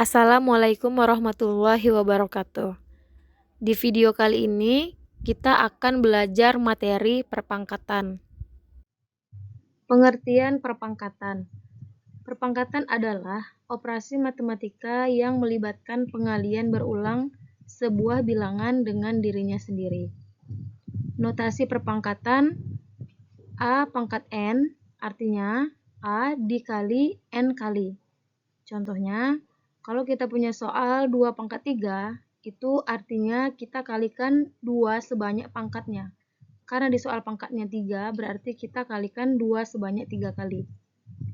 Assalamualaikum warahmatullahi wabarakatuh. Di video kali ini, kita akan belajar materi perpangkatan. Pengertian perpangkatan. Perpangkatan adalah operasi matematika yang melibatkan pengalian berulang sebuah bilangan dengan dirinya sendiri. Notasi perpangkatan A pangkat N artinya A dikali N kali. Contohnya, kalau kita punya soal 2 pangkat 3, itu artinya kita kalikan 2 sebanyak pangkatnya. Karena di soal pangkatnya 3, berarti kita kalikan 2 sebanyak 3 kali.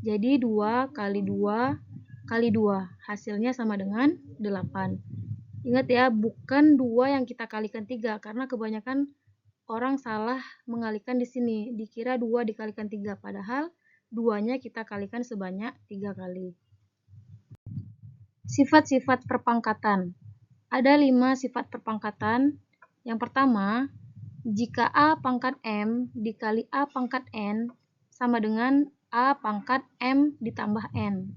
Jadi 2 kali 2 kali 2, hasilnya sama dengan 8. Ingat ya, bukan 2 yang kita kalikan 3, karena kebanyakan orang salah mengalihkan di sini. Dikira 2 dikalikan 3, padahal 2-nya kita kalikan sebanyak 3 kali. Sifat-sifat perpangkatan. Ada 5 sifat perpangkatan. Yang pertama, jika A pangkat M dikali A pangkat N sama dengan A pangkat M ditambah N.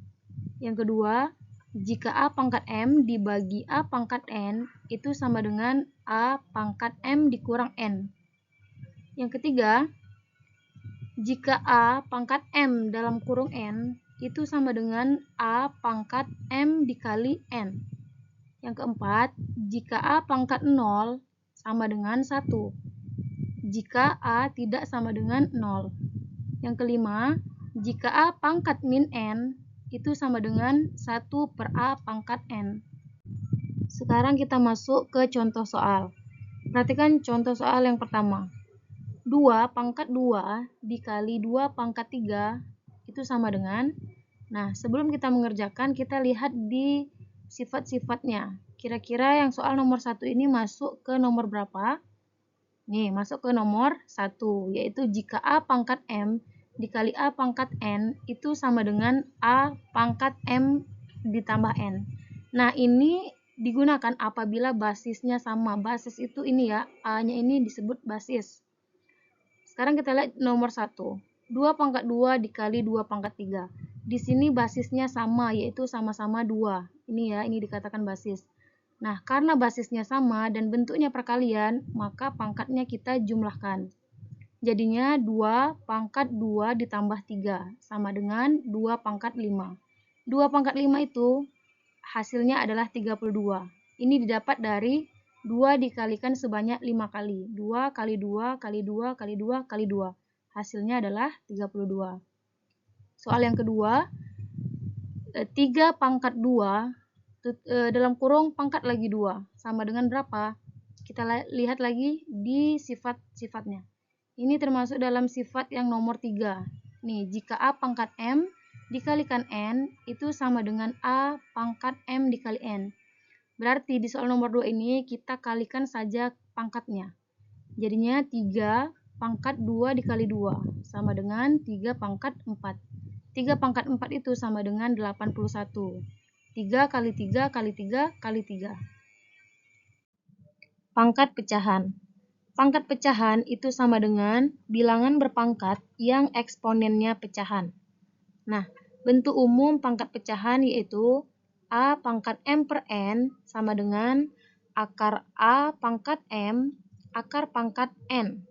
Yang kedua, jika A pangkat M dibagi A pangkat N itu sama dengan A pangkat M dikurang N. Yang ketiga, jika A pangkat M dalam kurung N itu sama dengan A pangkat M dikali N. Yang keempat, jika A pangkat 0 sama dengan 1. Jika A tidak sama dengan 0. Yang kelima, jika A pangkat min N itu sama dengan 1 per A pangkat N. Sekarang kita masuk ke contoh soal. Perhatikan contoh soal yang pertama. 2 pangkat 2 dikali 2 pangkat 3 itu sama dengan. Nah, sebelum kita mengerjakan, kita lihat di sifat-sifatnya. Kira-kira yang soal nomor 1 ini masuk ke nomor berapa? Nih, masuk ke nomor 1, yaitu jika A pangkat M dikali A pangkat N itu sama dengan A pangkat M ditambah N. Nah, ini digunakan apabila basisnya sama. Basis itu ini ya, A-nya ini disebut basis. Sekarang kita lihat nomor 1. 2 pangkat 2 dikali 2 pangkat 3. Di sini basisnya sama, yaitu sama-sama 2. Ini ya, ini dikatakan basis. Nah, karena basisnya sama dan bentuknya perkalian, maka pangkatnya kita jumlahkan. Jadinya 2 pangkat 2 ditambah 3, sama dengan 2 pangkat 5. 2 pangkat 5 itu hasilnya adalah 32. Ini didapat dari 2 dikalikan sebanyak 5 kali. 2 kali 2 kali 2 kali 2 kali 2. Hasilnya adalah 32. Soal yang kedua, 3 pangkat 2 dalam kurung pangkat lagi 2. Sama dengan berapa? Kita lihat lagi di sifat-sifatnya. Ini termasuk dalam sifat yang nomor 3. Nih, jika A pangkat M dikalikan N itu sama dengan A pangkat M dikali N. Berarti di soal nomor 2 ini kita kalikan saja pangkatnya. Jadinya 3 pangkat 2 dikali 2 sama dengan 3 pangkat 4. 3 pangkat 4 itu sama dengan 81. 3 kali 3 kali 3 kali 3. Pangkat pecahan. Pangkat pecahan itu sama dengan bilangan berpangkat yang eksponennya pecahan. Nah, bentuk umum pangkat pecahan yaitu A pangkat M per N sama dengan akar A pangkat M akar pangkat N.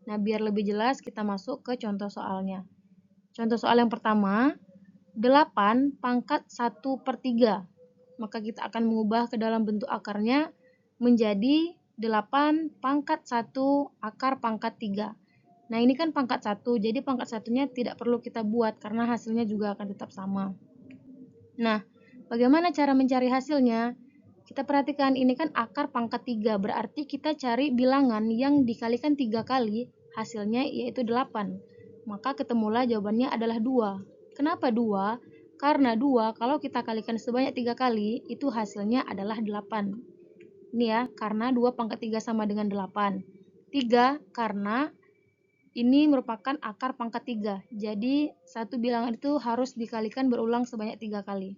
Nah, biar lebih jelas kita masuk ke contoh soalnya. Contoh soal yang pertama, 8 pangkat 1 per 3. Maka kita akan mengubah ke dalam bentuk akarnya menjadi 8 pangkat 1 akar pangkat 3. Nah, ini kan pangkat 1, jadi pangkat satunya tidak perlu kita buat karena hasilnya juga akan tetap sama. Nah, bagaimana cara mencari hasilnya? Kita perhatikan ini kan akar pangkat 3, berarti kita cari bilangan yang dikalikan 3 kali, hasilnya yaitu 8. Maka ketemulah jawabannya adalah 2. Kenapa 2? Karena 2 kalau kita kalikan sebanyak 3 kali, itu hasilnya adalah 8. Ini ya, karena 2 pangkat 3 sama dengan 8. 3 karena ini merupakan akar pangkat 3. Jadi, satu bilangan itu harus dikalikan berulang sebanyak 3 kali.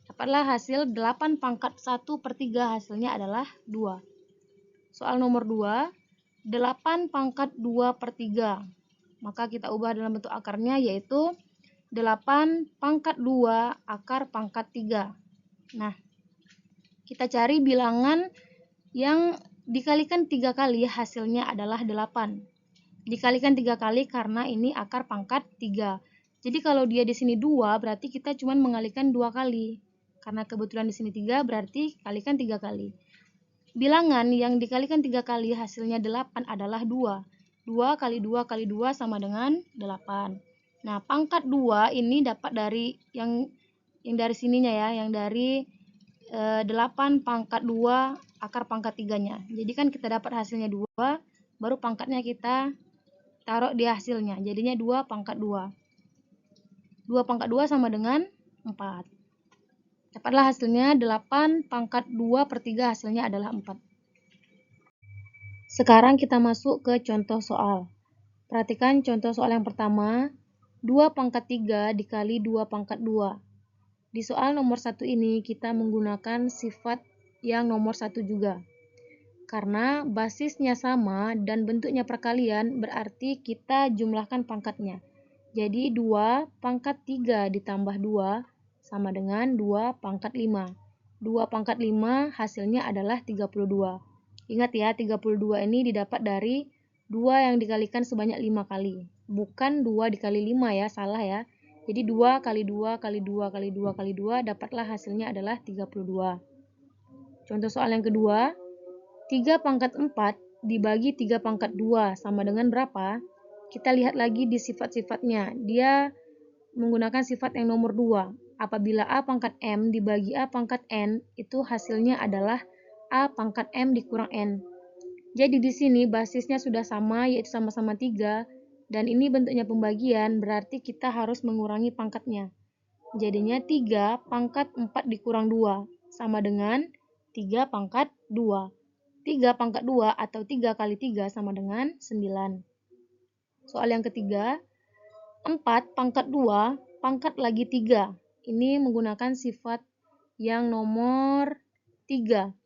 Dapatlah hasil 8 pangkat 1 per 3, hasilnya adalah 2. Soal nomor 2, 8 pangkat 2 per 3. Maka kita ubah dalam bentuk akarnya yaitu 8 pangkat 2 akar pangkat 3. Nah, kita cari bilangan yang dikalikan 3 kali hasilnya adalah 8. Dikalikan 3 kali karena ini akar pangkat 3. Jadi kalau dia di sini 2, berarti kita cuma mengalikan 2 kali. Karena kebetulan di sini 3, berarti kalikan 3 kali. Bilangan yang dikalikan 3 kali hasilnya 8 adalah 2. 2 kali 2 kali 2 sama dengan 8. Nah, pangkat 2 ini dapat dari yang dari sininya ya, yang dari 8 pangkat 2 akar pangkat 3-nya. Jadi kan kita dapat hasilnya 2, baru pangkatnya kita taruh di hasilnya. Jadinya 2 pangkat 2. 2 pangkat 2 sama dengan 4. Dapatlah hasilnya 8 pangkat 2 per 3 hasilnya adalah 4. Sekarang kita masuk ke contoh soal. Perhatikan contoh soal yang pertama, 2 pangkat 3 dikali 2 pangkat 2. Di soal nomor 1 ini kita menggunakan sifat yang nomor 1 juga. Karena basisnya sama dan bentuknya perkalian, berarti kita jumlahkan pangkatnya. Jadi 2 pangkat 3 ditambah 2 sama dengan 2 pangkat 5. 2 pangkat 5 hasilnya adalah 32. Ingat ya, 32 ini didapat dari 2 yang dikalikan sebanyak 5 kali. Bukan 2 dikali 5 ya, salah ya. Jadi 2 kali 2 kali 2 kali 2 kali 2 dapatlah hasilnya adalah 32. Contoh soal yang kedua, 3 pangkat 4 dibagi 3 pangkat 2 sama dengan berapa? Kita lihat lagi di sifat-sifatnya. Dia menggunakan sifat yang nomor 2. Apabila A pangkat M dibagi A pangkat N, itu hasilnya adalah A pangkat M dikurang N. Jadi di sini basisnya sudah sama, yaitu sama-sama 3, dan ini bentuknya pembagian, berarti kita harus mengurangi pangkatnya. Jadinya 3 pangkat 4 dikurang 2, sama dengan 3 pangkat 2. 3 pangkat 2 atau 3 kali 3 sama dengan 9. Soal yang ketiga, 4 pangkat 2 pangkat lagi 3. Ini menggunakan sifat yang nomor 3,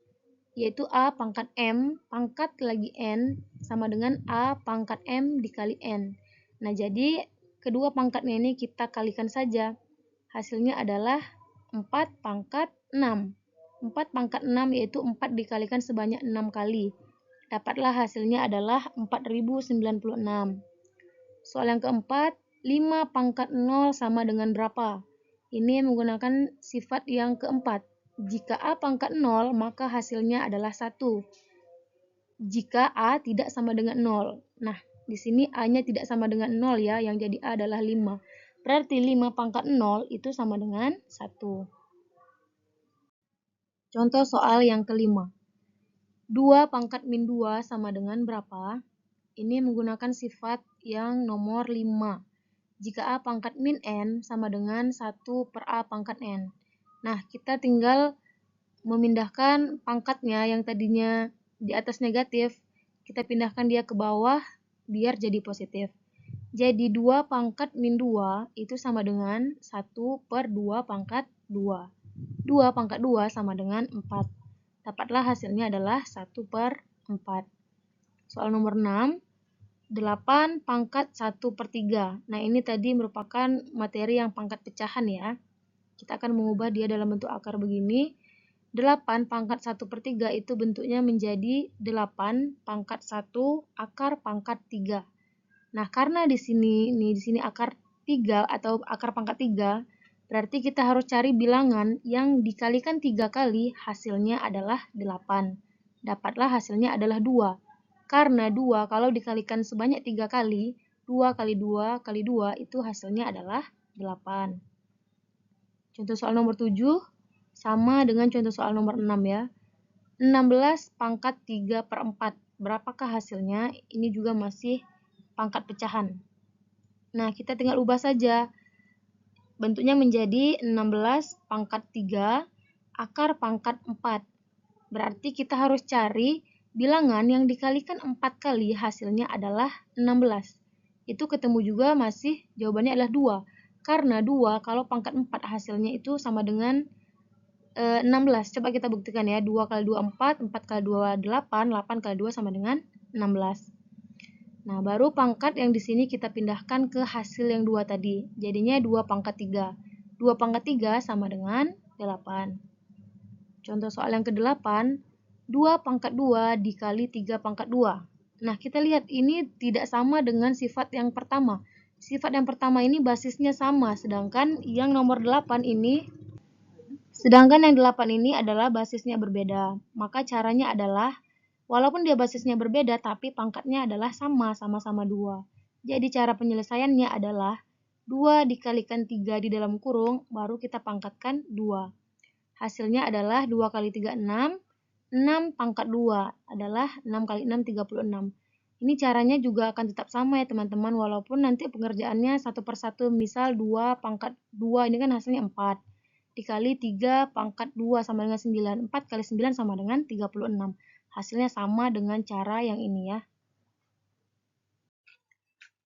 yaitu A pangkat M pangkat lagi N sama dengan A pangkat M dikali N. Nah, jadi kedua pangkatnya ini kita kalikan saja. Hasilnya adalah 4 pangkat 6. 4 pangkat 6 yaitu 4 dikalikan sebanyak 6 kali. Dapatlah hasilnya adalah 4096. Soal yang keempat, 5 pangkat 0 sama dengan berapa? Ini menggunakan sifat yang keempat. Jika A pangkat 0, maka hasilnya adalah 1. Jika A tidak sama dengan 0. Nah, di sini A-nya tidak sama dengan 0 ya, yang jadi A adalah 5. Berarti 5 pangkat 0 itu sama dengan 1. Contoh soal yang kelima. 2 pangkat min 2 sama dengan berapa? Ini menggunakan sifat yang nomor 5. Jika A pangkat min N sama dengan 1 per A pangkat N. Nah, kita tinggal memindahkan pangkatnya yang tadinya di atas negatif, kita pindahkan dia ke bawah biar jadi positif. Jadi 2 pangkat min 2 itu sama dengan 1 per 2 pangkat 2. 2 pangkat 2 sama dengan 4. Dapatlah hasilnya adalah 1 per 4. Soal nomor 6. 8 pangkat 1 per 3. Nah, ini tadi merupakan materi yang pangkat pecahan ya. Kita akan mengubah dia dalam bentuk akar begini. 8 pangkat 1 per 3 itu bentuknya menjadi 8 pangkat 1 akar pangkat 3. Nah, karena di sini akar 3 atau akar pangkat 3, berarti kita harus cari bilangan yang dikalikan 3 kali hasilnya adalah 8. Dapatlah hasilnya adalah 2. Karena 2 kalau dikalikan sebanyak 3 kali, 2 kali 2 kali 2 itu hasilnya adalah 8. Contoh soal nomor 7 sama dengan contoh soal nomor 6 ya. 16 pangkat 3 per 4. Berapakah hasilnya? Ini juga masih pangkat pecahan. Nah, kita tinggal ubah saja. Bentuknya menjadi 16 pangkat 3 akar pangkat 4. Berarti kita harus cari bilangan yang dikalikan 4 kali hasilnya adalah 16. Itu ketemu juga masih jawabannya adalah 2. Karena 2 kalau pangkat 4 hasilnya itu sama dengan 16. Coba kita buktikan ya. 2 kali 2 4, 4 kali 2 8, 8 kali 2 sama dengan 16. Nah, baru pangkat yang di sini kita pindahkan ke hasil yang 2 tadi. Jadinya 2 pangkat 3. 2 pangkat 3 sama dengan 8. Contoh soal yang ke-8, 2 pangkat 2 dikali 3 pangkat 2. Nah, kita lihat ini tidak sama dengan sifat yang pertama. Sifat yang pertama ini basisnya sama, sedangkan yang nomor 8 ini adalah basisnya berbeda. Maka caranya adalah, walaupun dia basisnya berbeda, tapi pangkatnya adalah sama-sama 2. Jadi cara penyelesaiannya adalah 2 dikalikan 3 di dalam kurung, baru kita pangkatkan 2. Hasilnya adalah 2 kali 3, 6. 6 pangkat 2 adalah 6 kali 6, 36. Ini caranya juga akan tetap sama ya teman-teman, walaupun nanti pengerjaannya satu persatu. Misal 2 pangkat 2, ini kan hasilnya 4. Dikali 3 pangkat 2 sama dengan 9. 4 kali 9 sama dengan 36. Hasilnya sama dengan cara yang ini ya.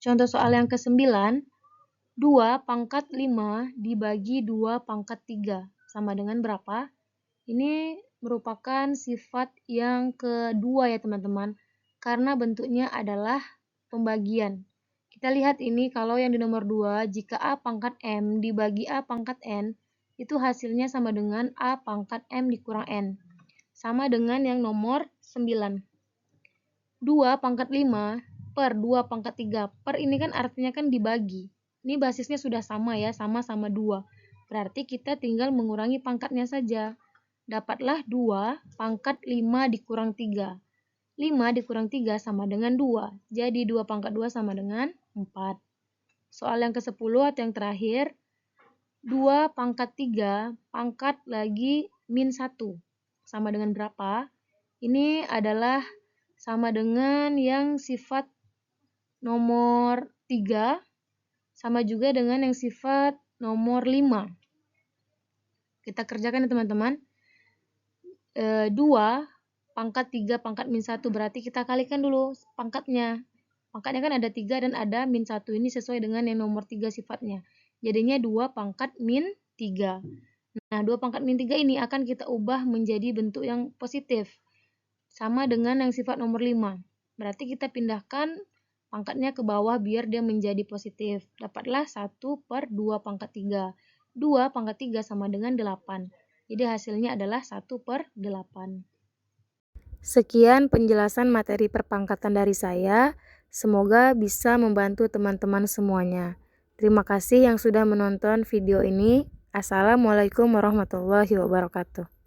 Contoh soal yang ke-9, 2 pangkat 5 dibagi 2 pangkat 3 sama dengan berapa? Ini merupakan sifat yang kedua ya teman-teman, karena bentuknya adalah pembagian. Kita lihat ini kalau yang di nomor 2, jika A pangkat M dibagi A pangkat N, itu hasilnya sama dengan A pangkat M dikurang N. Sama dengan yang nomor 9. 2 pangkat 5 per 2 pangkat 3. Per ini kan artinya kan dibagi. Ini basisnya sudah sama ya, sama-sama 2. Berarti kita tinggal mengurangi pangkatnya saja. Dapatlah 2 pangkat 5 dikurang 3. 5 dikurang 3 sama dengan 2. Jadi 2 pangkat 2 sama dengan 4. Soal yang ke-10 atau yang terakhir, 2 pangkat 3 pangkat lagi min 1. Sama dengan berapa? Ini adalah sama dengan yang sifat nomor 3, sama juga dengan yang sifat nomor 5. Kita kerjakan ya teman-teman. 2 pangkat 3 pangkat min 1, berarti kita kalikan dulu pangkatnya. Pangkatnya kan ada 3 dan ada min 1, ini sesuai dengan yang nomor 3 sifatnya. Jadinya 2 pangkat min 3. Nah, 2 pangkat min 3 ini akan kita ubah menjadi bentuk yang positif. Sama dengan yang sifat nomor 5. Berarti kita pindahkan pangkatnya ke bawah biar dia menjadi positif. Dapatlah 1 per 2 pangkat 3. 2 pangkat 3 sama dengan 8. Jadi hasilnya adalah 1 per 8. Sekian penjelasan materi perpangkatan dari saya. Semoga bisa membantu teman-teman semuanya. Terima kasih yang sudah menonton video ini. Assalamualaikum warahmatullahi wabarakatuh.